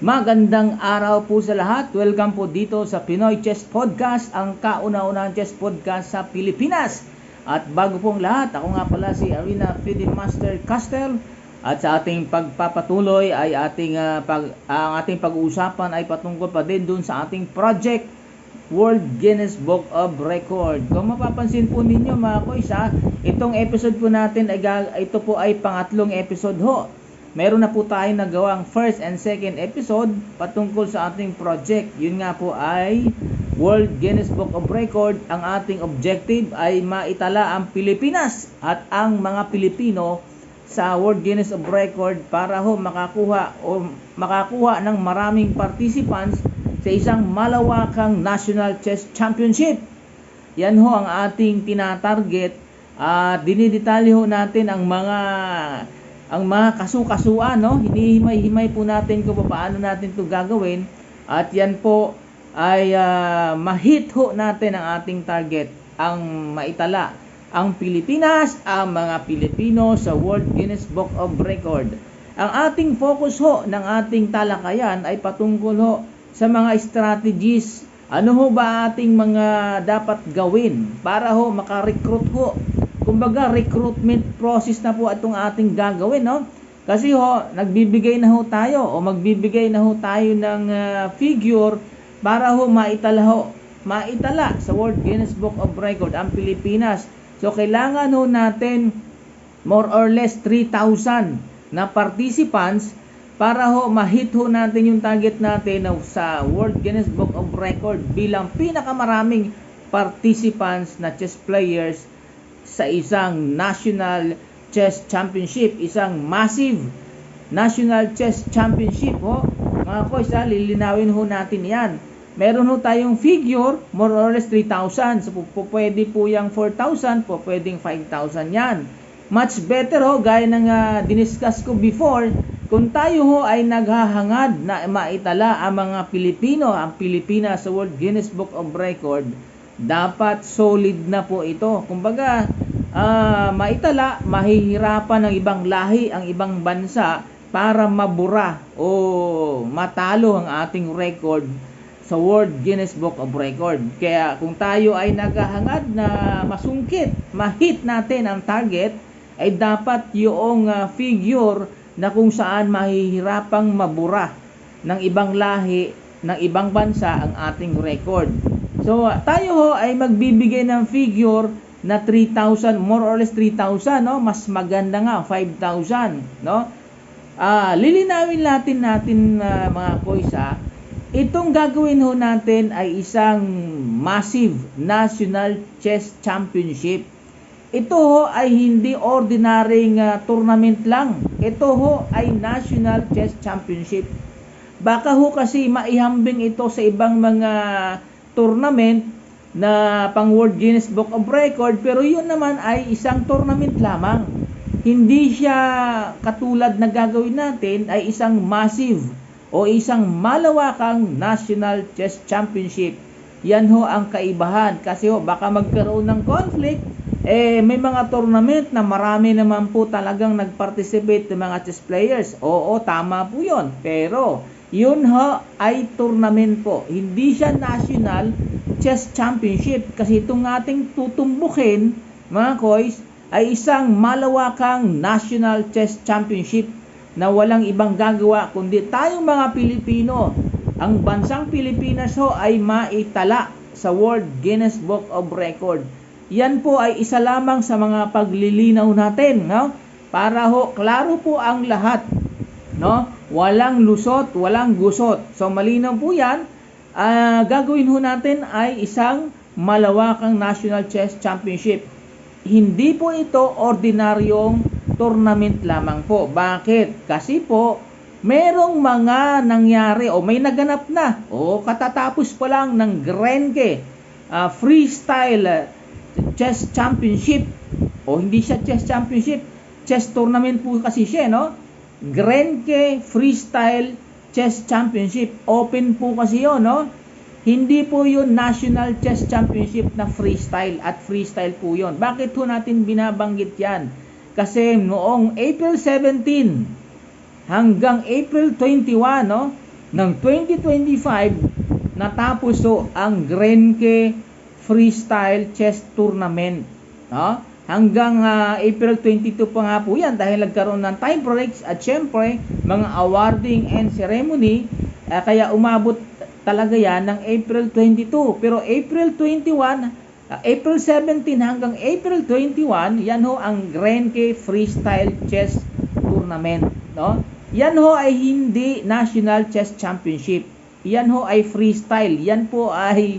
Magandang araw po sa lahat. Welcome po dito sa Pinoy Chess Podcast, ang kauna-unahang chess podcast sa Pilipinas. At bago pong lahat, ako nga pala si Arena FIDE Master Castel. At sa ating pagpapatuloy ay ang ating pag-uusapan ay patungkol pa din dun sa ating project World Guinness Book of Record. Kung mapapansin po ninyo mga koys, itong episode po natin ito po ay pangatlong episode ho. Meron na po tayong nagawang first and second episode patungkol sa ating project. Yun nga po ay World Guinness Book of Record. Ang ating objective ay maitala ang Pilipinas at ang mga Pilipino sa World Guinness of Record para ho makakuha ng maraming participants sa isang malawakang National Chess Championship. Yan ho ang ating tinatarget. Dinidetalye ho natin ang mga kasu-kasuan, no? Hinihimay-himay po natin kung paano natin 'to gagawin, at yan po ay ma-hit ho natin ang ating target, ang maitala ang Pilipinas, ang mga Pilipino sa World Guinness Book of Record. Ang ating focus ho ng ating talakayan ay patungkol ho sa mga strategies. Ano ho ba ating mga dapat gawin para ho maka-recruit ho? Kumbaga, recruitment process na po itong ating gagawin, no? Kasi ho, magbibigay na ho tayo ng figure para ho maitala sa World Guinness Book of Record ang Pilipinas. So, kailangan ho natin more or less 3,000 na participants para ho ma-hit ho natin yung target natin sa World Guinness Book of Record bilang pinakamaraming participants na chess players sa isang National Chess Championship, isang massive National Chess Championship ho. Mga koys, lilinawin ho natin yan. Meron ho tayong figure, more or less 3,000. So, pwede po yung 4,000, pwedeng 5,000 yan. Much better ho, gaya ng diniscuss ko before, kung tayo ho ay naghahangad na maitala ang mga Pilipino, ang Pilipinas sa World Guinness Book of Record, dapat solid na po ito. Kumbaga, maitala, mahihirapan ng ibang lahi, ang ibang bansa para mabura o matalo ang ating record sa World Guinness Book of Record. Kaya kung tayo ay naghahangad na masungkit, ma-hit natin ang target, ay dapat yung figure na kung saan mahihirapang mabura ng ibang lahi, ng ibang bansa ang ating record. So, tayo ho ay magbibigay ng figure na 3,000, more or less 3,000, no? Mas maganda nga 5,000, no? Lilinawin natin mga koys, itong gagawin ho natin ay isang massive National Chess Championship. Ito ho ay hindi ordinaryong tournament lang. Ito ho ay National Chess Championship. Baka ho kasi maihambing ito sa ibang mga tournament na pang World Guinness Book of Record, pero yun naman ay isang tournament lamang. Hindi siya katulad na gagawin natin ay isang massive o isang malawakang National Chess Championship. Yan ho ang kaibahan, kasi ho baka magkaroon ng conflict. May mga tournament na marami naman po talagang nag-participate ng mga chess players. Oo, tama po yun. Pero yun ho ay tournament po. Hindi siya National Chess Championship, kasi itong ating tutumbukin mga koys ay isang malawakang National Chess Championship na walang ibang gagawa kundi tayong mga Pilipino. Ang bansang Pilipinas ho ay maitala sa World Guinness Book of Record. Yan po ay isa lamang sa mga paglilinaw natin, no? Para ho klaro po ang lahat, no? Walang lusot, walang gusot. So malinaw po yan. Gagawin ho natin ay isang malawakang National Chess Championship. Hindi po ito ordinaryong tournament lamang po. Bakit? Kasi po merong mga nangyari o may naganap na o katatapos pa lang ng Grenke Freestyle Chess Championship, o hindi siya Chess Championship, chess tournament po kasi siya, no? Grenke Freestyle Chess Championship, open po kasi yun, no? Hindi po yun National Chess Championship na freestyle, at freestyle po yun. Bakit po natin binabanggit yan? Kasi noong April 17 hanggang April 21, no, ng 2025 natapos ang Grenke Freestyle Chess Tournament, no? Hanggang April 22 pa nga po yan dahil nagkaroon ng time breaks at syempre mga awarding and ceremony, kaya umabot talaga yan ng April 22. Pero April 21, April 17 hanggang April 21, yan ho ang Grenke Freestyle Chess Tournament, no? Yan ho ay hindi National Chess Championship. Yan ho ay freestyle. Yan po ay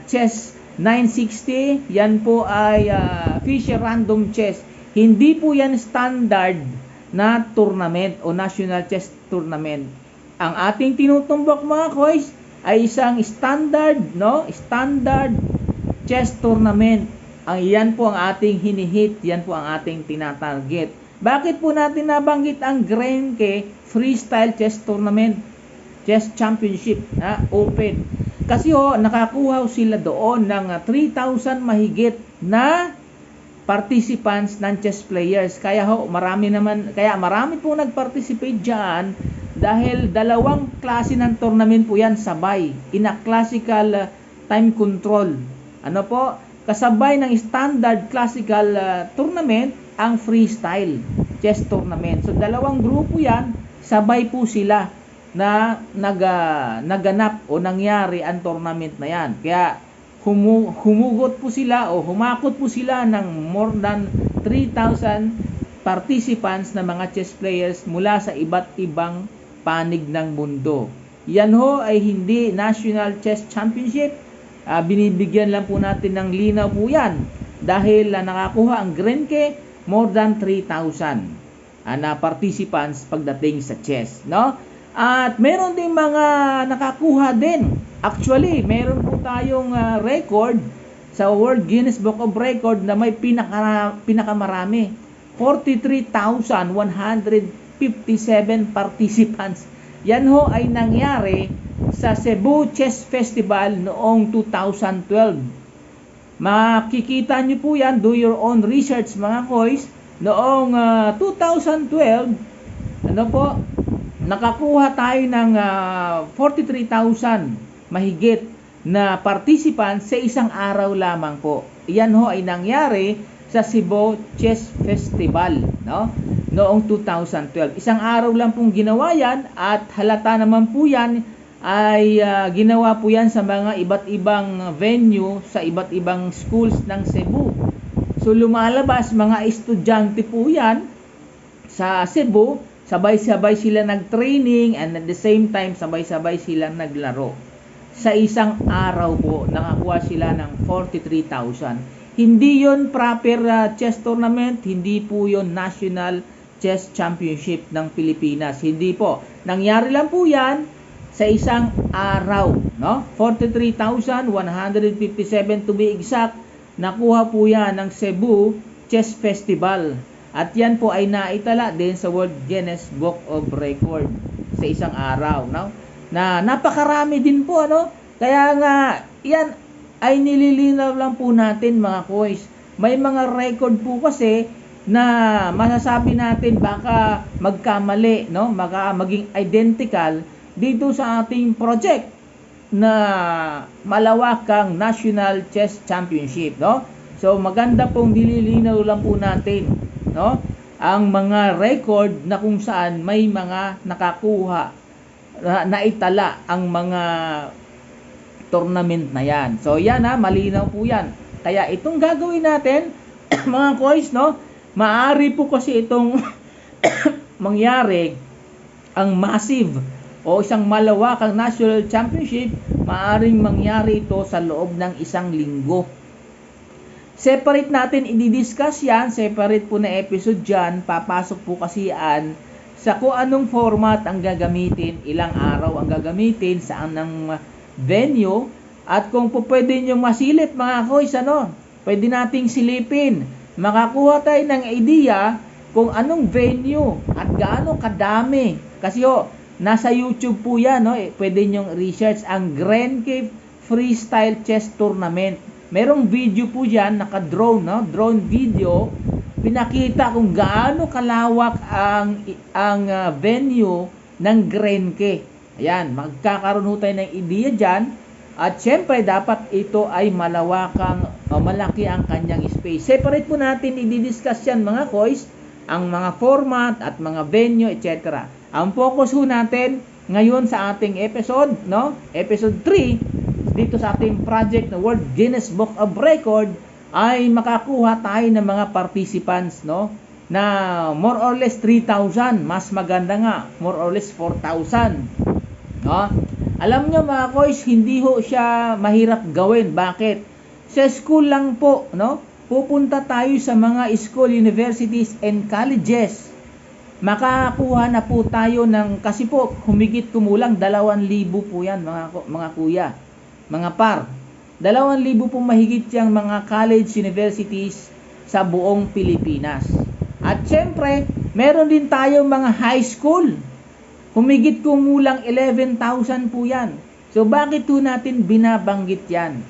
chess 960. Yan po ay Fischer Random Chess. Hindi po yan standard na tournament o National Chess Tournament. Ang ating tinutumbok mga koys ay isang standard, no? Standard chess tournament. Yan po ang ating hinihit. Yan po ang ating tinatarget. Bakit po natin nabanggit ang Grenke Freestyle Chess Tournament, Chess Championship, Open? Kasi nakakuha sila doon ng 3,000 mahigit na participants ng chess players. Kaya marami po nag-participate diyan dahil dalawang klase ng tournament po yan sabay. In a classical time control. Ano po? Kasabay ng standard classical tournament ang freestyle chess tournament. So dalawang grupo yan, sabay po sila na naganap o nangyari ang tournament na yan. Kaya humugot po sila o humakot po sila ng more than 3,000 participants na mga chess players mula sa iba't ibang panig ng mundo. Yan ho ay hindi National Chess Championship. Binibigyan lang po natin ng linaw po yan dahil nakakuha ang Grenke more than 3,000 na participants pagdating sa chess, no? At meron ding mga nakakuha din. Actually, meron po tayong record sa World Guinness Book of Record na may pinakamarami. 43,157 participants. Yan ho ay nangyari sa Cebu Chess Festival noong 2012. Makikita nyo po yan, do your own research mga koys. Noong 2012, nakakuha tayo ng 43,000 mahigit na participants sa isang araw lamang po. Yan ho ay nangyari sa Cebu Chess Festival, no? Noong 2012. Isang araw lang pong ginawa yan at halata naman po yan ay ginawa po yan sa mga iba't ibang venue sa iba't ibang schools ng Cebu. So lumalabas mga estudyante po yan sa Cebu, sabay-sabay sila nag-training and at the same time sabay-sabay silang naglaro. Sa isang araw po nakakuha sila ng 43,000. Hindi yon proper chess tournament, hindi po yon National Chess Championship ng Pilipinas. Hindi po. Nangyari lang po yan sa isang araw, no? 43,157 to be exact, nakuha po yan ng Cebu Chess Festival. At yan po ay naitala din sa World Guinness Book of Record sa isang araw, no? Na napakarami din po, ano? Kaya nga, yan ay nililinaw lang po natin mga koys. May mga record po kasi na masasabi natin baka magkamali, no? Baka maging identical dito sa ating project na malawakang National Chess Championship, no? So maganda pong nililinaw lang po natin, no? Ang mga record na kung saan may mga nakakuha na itala ang mga tournament na yan. So yan malinaw po yan. Kaya itong gagawin natin mga koys, no? Maaari po kasi itong mangyari ang massive o isang malawakang national championship, maaring mangyari ito sa loob ng isang linggo. Separate natin i-discuss yan, separate po na episode dyan, papasok po kasi yan sa kung anong format ang gagamitin, ilang araw ang gagamitin, saan ang venue, at kung po pwede nyo masilip mga koys, pwede nating silipin, makakuha tayo ng idea kung anong venue at gaano kadami. Kasi nasa YouTube po yan, pwede nyong research ang Grenke Freestyle Chess Tournament. Merong video po dyan, naka-drone, drone video, pinakita kung gaano kalawak ang venue ng Grenke. Ayan, magkakaroon ho tayo ng ideya dyan. At syempre, dapat ito ay malaki ang kanyang space. Separate po natin, i-discuss yan mga kois, ang mga format at mga venue, etc. Ang focus ho natin ngayon sa ating episode, no? Episode 3, dito sa ating project na World Guinness Book of Record, ay makakuha tayo ng mga participants, no? Na more or less 3,000. Mas maganda nga, more or less 4,000. No? Alam nyo mga kois, hindi ho siya mahirap gawin. Bakit? Sa school lang po, no? Pupunta tayo sa mga school, universities, and colleges. Makakakuha na po tayo ng, kasi po, humigit kumulang 2,000 po yan, mga kuya, mga par. 2,000 po mahigit yung mga college, universities sa buong Pilipinas. At syempre, meron din tayo mga high school. Humigit kumulang 11,000 po yan. So bakit po natin binabanggit yan?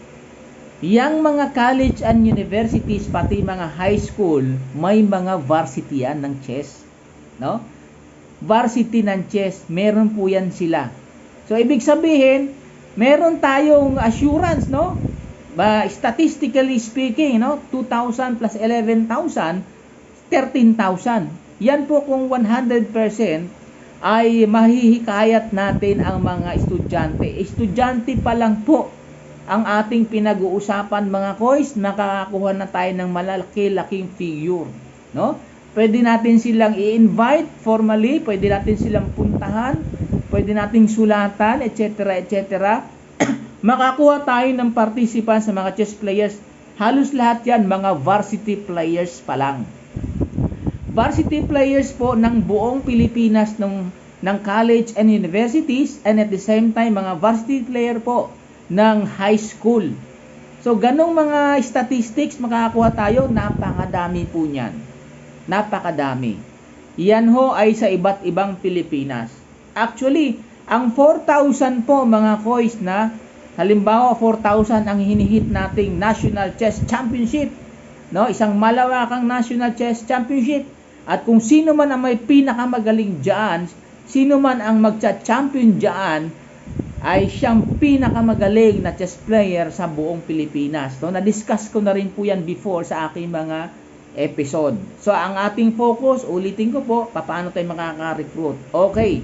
Yang mga college and universities, pati mga high school, may mga varsity yan ng chess. No? Varsity ng chess, meron po yan sila. So ibig sabihin, meron tayong assurance, no? Statistically speaking, no? 2,000 plus 11,000, 13,000. Yan po kung 100% ay mahihikayat natin ang mga estudyante. Estudyante pa lang po ang ating pinag-uusapan mga kois, nakakakuha na tayo ng malaki-laking figure, no? Pwede natin silang i-invite formally, pwede natin silang puntahan, pwede nating sulatan, etc. etc. Makakuha tayo ng participants sa mga chess players. Halos lahat yan mga varsity players pa lang. Varsity players po ng buong Pilipinas ng college and universities, and at the same time mga varsity player po ng high school. So ganong mga statistics makakakuha tayo, napakadami po niyan. Napakadami. Yan ho ay sa iba't ibang Pilipinas. Actually, ang 4,000 po mga kois na, halimbawa 4,000 ang hinihit nating National Chess Championship, no? Isang malawakang National Chess Championship. At kung sino man ang may pinakamagaling diyan, sino man ang magcha-champion diyan, ay siyang pinakamagaling na chess player sa buong Pilipinas. No? Na-discuss ko na rin po yan before sa aking mga episode. So, ang ating focus, ulitin ko po, paano tayo makaka-recruit. Okay.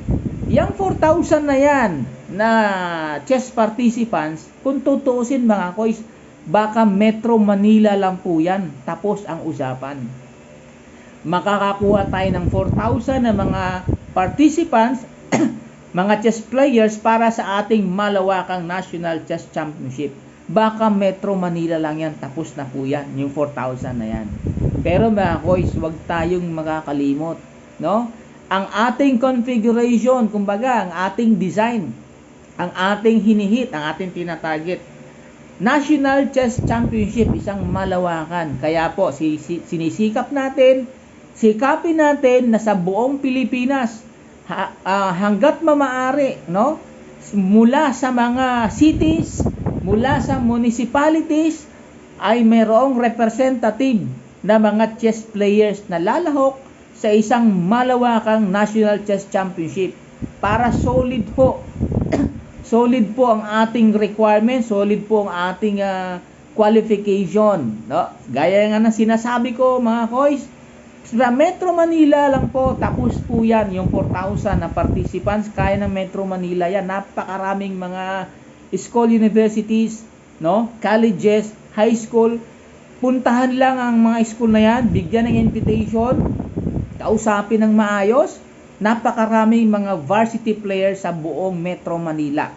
Yang 4,000 na yan na chess participants, kung tutuusin mga kois, baka Metro Manila lang po yan. Tapos ang usapan. Makakakuha tayo ng 4,000 na mga participants, mga chess players para sa ating malawakang National Chess Championship. Baka Metro Manila lang yan. Tapos na po yan. Yung 4,000 na yan. Pero mga kois, huwag tayong makakalimot, no? Ang ating configuration, kumbaga, ang ating design, ang ating hinihit, ang ating tinatarget. National Chess Championship, isang malawakan. Kaya po, sinisikap natin, sikapin natin na sa buong Pilipinas, hanggat maaari, no? Mula sa mga cities, mula sa municipalities, ay mayroong representative na mga chess players na lalahok sa isang malawakang National Chess Championship para solid po solid po ang ating requirement, solid po ang ating qualification, no? Gaya nga ng sinasabi ko mga kois, sa Metro Manila lang po, tapos po yan yung 4,000 na participants, kaya ng Metro Manila yan. Napakaraming mga school, universities, no? Colleges, high school. Puntahan lang ang mga school na yan, bigyan ng invitation, kausapin ng maayos. Napakaraming mga varsity players sa buong Metro Manila.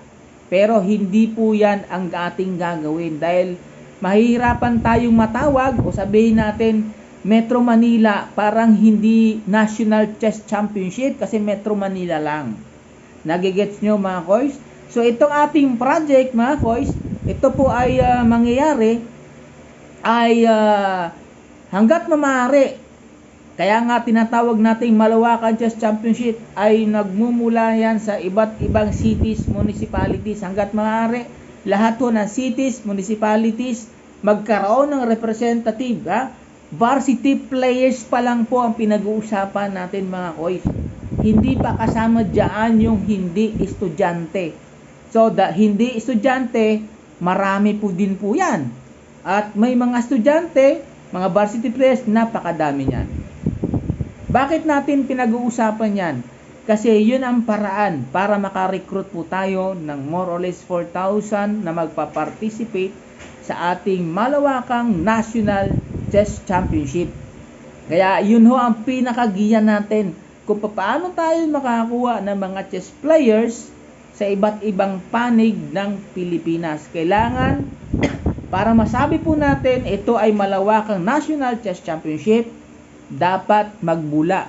Pero hindi po yan ang ating gagawin dahil mahihirapan tayong matawag o sabihin natin Metro Manila, parang hindi National Chess Championship kasi Metro Manila lang. Nagigets nyo mga kois? So itong ating project mga kois, ito po ay mangyayari ay hanggat maaari. Kaya nga tinatawag nating Malawakan Chess Championship ay nagmumula yan sa iba't ibang cities, municipalities. Hanggat maaari, lahat po ng cities, municipalities magkaroon ng representative. Varsity players pa lang po ang pinag-uusapan natin mga kois. hindi pa kasama diyan yung hindi estudyante. So, hindi estudyante, marami po din po yan. At may mga estudyante, mga varsity players, napakadami niyan. Bakit natin pinag-uusapan yan? Kasi yun ang paraan para makarecruit po tayo ng more or less 4,000 na magpa-participate sa ating malawakang National Chess Championship. Kaya yun ho ang pinakagiya natin kung paano tayo makakuha ng mga chess players sa iba't ibang panig ng Pilipinas. Kailangan, para masabi po natin ito ay malawakang National Chess Championship, dapat magbula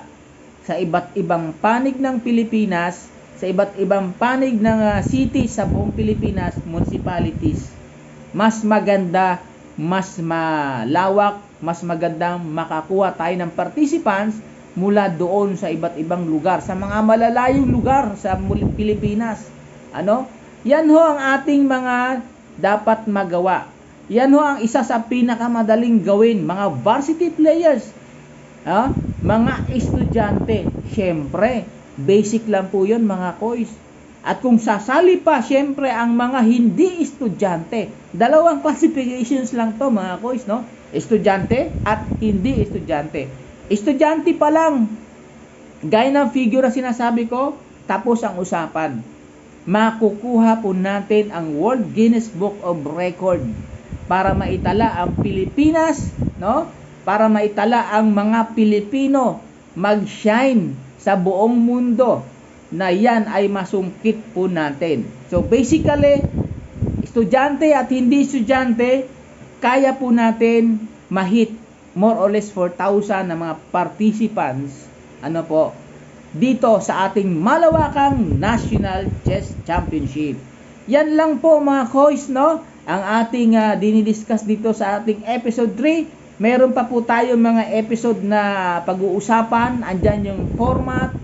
sa iba't ibang panig ng Pilipinas, sa iba't ibang panig ng city sa buong Pilipinas, municipalities. Mas maganda, mas malawak, mas magandang makakuha tayo ng participants mula doon sa iba't ibang lugar, sa mga malalayong lugar sa Pilipinas. Yan ho ang ating mga dapat magawa. Yan ho ang isa sa pinakamadaling gawin, mga varsity players. Mga estudyante, syempre, basic lang po yun mga koys. At kung sasali pa, syempre, ang mga hindi estudyante, dalawang classifications lang to mga koys, no? Estudyante at hindi estudyante. Estudyante pa lang, gaya ng figure na sinasabi ko, tapos ang usapan. Makukuha po natin ang World Guinness Book of Record para maitala ang Pilipinas, no? Para maitala ang mga Pilipino mag-shine sa buong mundo na yan ay masungkit po natin. So basically, estudyante at hindi estudyante, kaya po natin mahit more or less 4,000 na mga participants dito sa ating malawakang National Chess Championship. Yan lang po mga koys, no? Ang ating dinidiscuss dito sa ating episode 3. Meron pa po tayo mga episode na pag-uusapan. Andyan yung format,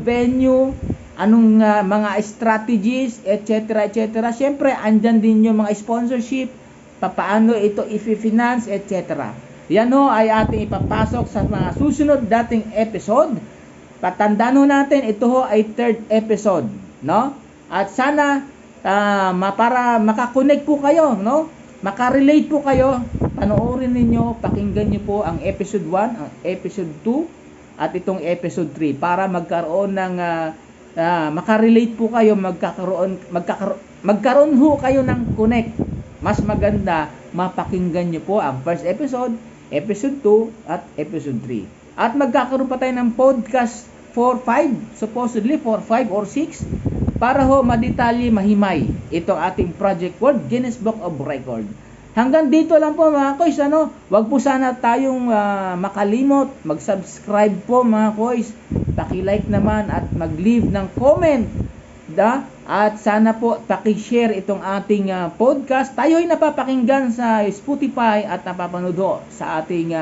venue, anong mga strategies, etc. etc. Siyempre, andyan din yung mga sponsorship, paano ito i-finance, etc. Yan ho ay ating ipapasok sa mga susunod dating episode. Patandaan ho natin, ito ho ay third episode, no? At sana para makakonect po kayo, no? Makarelate po kayo. Panoorin ninyo, pakinggan nyo po ang episode 1, ang episode 2, at itong episode 3 para magkaroon ng makarelate po kayo, magkaroon ho kayo ng connect. Mas maganda, mapakinggan nyo po ang first episode, episode 2, at episode 3. At magkakaroon pa tayo ng podcast 4, 5, supposedly 4, 5, or 6, para ho madetalye, mahimay itong ating Project World Guinness Book of Record. Hanggang dito lang po mga koys, Wag po sana tayong makalimot, mag-subscribe po mga koys, paki-like naman at mag-leave ng comment, at sana po paki-share itong ating podcast. Tayo ay napapakinggan sa Spotify at napapanood sa ating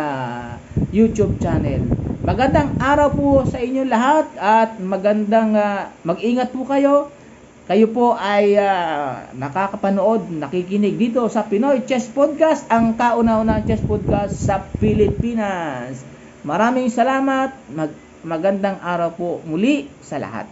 YouTube channel. Magandang araw po sa inyo lahat at magandang mag-ingat po kayo. Kayo po ay nakakapanood, nakikinig dito sa Pinoy Chess Podcast, ang kauna-unahang chess podcast sa Pilipinas. Maraming salamat, magandang araw po muli sa lahat.